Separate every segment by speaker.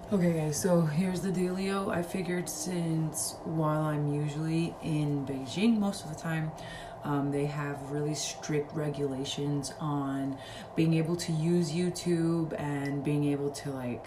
Speaker 1: Okay guys, so here's the dealio. I figured since while I'm usually in Beijing most of the time, they have really strict regulations on being able to use YouTube and being able to like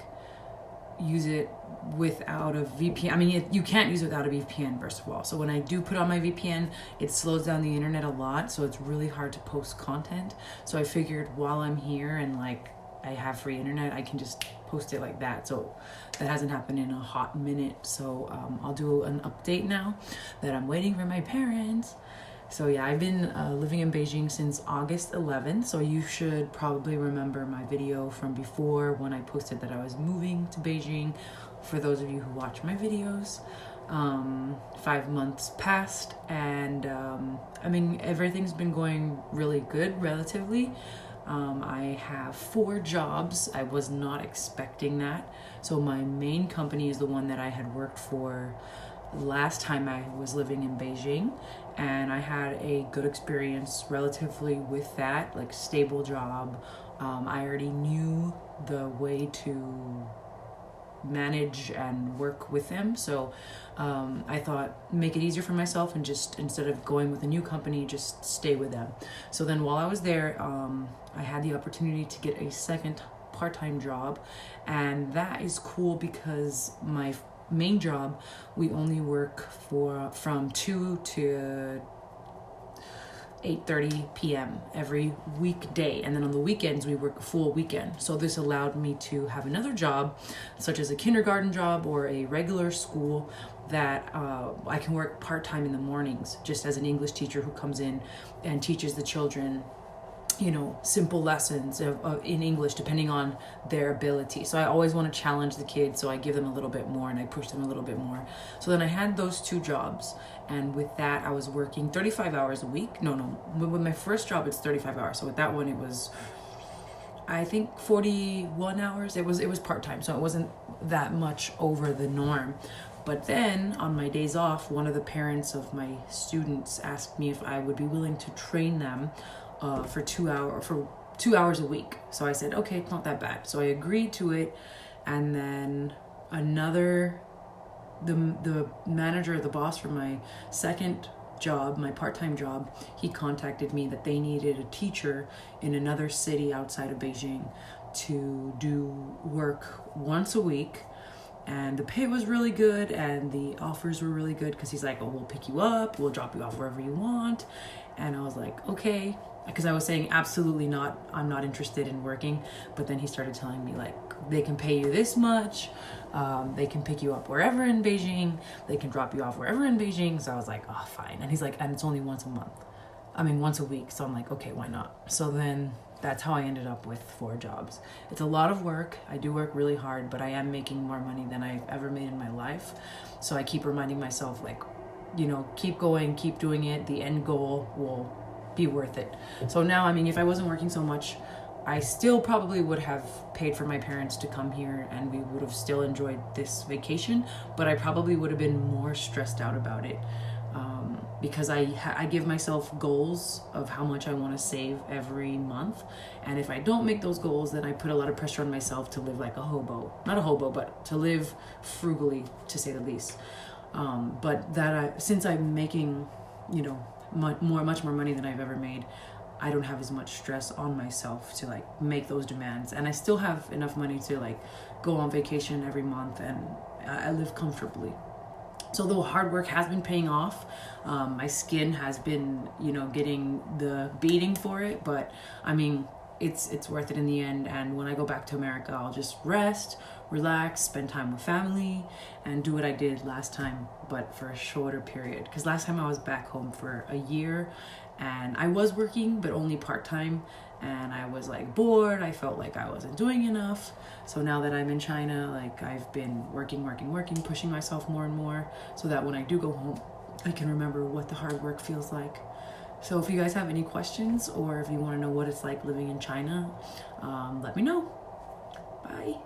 Speaker 1: use it without a VPN. I mean, you can't use it without a VPN, first of all. So when I do put on my VPN, it slows down the internet a lot. So it's really hard to post content. So I figured while I'm here and like I have free internet, I can just post it like that. So that hasn't happened in a hot minute. So I'll do an update now that I'm waiting for my parents. So yeah, I've been living in Beijing since August 11th. So you should probably remember my video from before when I posted that I was moving to Beijing. For those of you who watch my videos, 5 months passed, and I mean, everything's been going really good relatively. I have 4 jobs. I was not expecting that. So my main company is the one that I had worked for last time I was living in Beijing, and I had a good experience relatively with that, like stable job. I already knew the way to manage and work with them, so I thought make it easier for myself and just instead of going with a new company, just stay with them. So then while I was there, I had the opportunity to get a second part-time job, and that is cool because my main job we only work for from 2 to 8:30 p.m. every weekday, and then on the weekends we work a full weekend. So this allowed me to have another job, such as a kindergarten job or a regular school, that I can work part-time in the mornings, just as an English teacher who comes in and teaches the children, you know, simple lessons in English depending on their ability. So I always want to challenge the kids, so I give them a little bit more and I push them a little bit more. So then I had those 2 jobs, and with that I was working 35 hours a week. No, with my first job it's 35 hours. So with that one it was, I think, 41 hours. It was part-time, so it wasn't that much over the norm. But then on my days off, one of the parents of my students asked me if I would be willing to train them for 2 hours a week. So I said, okay, it's not that bad. So I agreed to it, and then the manager, the boss for my second job, my part-time job, he contacted me that they needed a teacher in another city outside of Beijing to do work once a week. And the pay was really good and the offers were really good because he's like, oh, we'll pick you up, we'll drop you off wherever you want. And I was like, okay, because I was saying absolutely not, I'm not interested in working. But then he started telling me like, they can pay you this much, they can pick you up wherever in Beijing, they can drop you off wherever in Beijing. So I was like, oh, fine. And he's like, and it's only once a week. So I'm like, okay, why not? So then that's how I ended up with 4 jobs. It's a lot of work. I do work really hard, but I am making more money than I've ever made in my life. So I keep reminding myself, like, you know, keep going, keep doing it. The end goal will be worth it. So now, I mean, if I wasn't working so much, I still probably would have paid for my parents to come here and we would have still enjoyed this vacation, but I probably would have been more stressed out about it. Because I give myself goals of how much I want to save every month, and if I don't make those goals, then I put a lot of pressure on myself to live like a hobo. Not a hobo, but to live frugally, to say the least. But since I'm making, you know, much more money than I've ever made, I don't have as much stress on myself to like make those demands, and I still have enough money to like go on vacation every month, and I live comfortably. So the hard work has been paying off. My skin has been, you know, getting the beating for it, but I mean, it's worth it in the end. And when I go back to America, I'll just rest, relax, spend time with family, and do what I did last time, but for a shorter period. Because last time I was back home for a year, and I was working, but only part-time, and I was like bored. I felt like I wasn't doing enough. So now that I'm in China, like I've been working, pushing myself more and more, so that when I do go home, I can remember what the hard work feels like. So if you guys have any questions, or if you want to know what it's like living in China, let me know. Bye.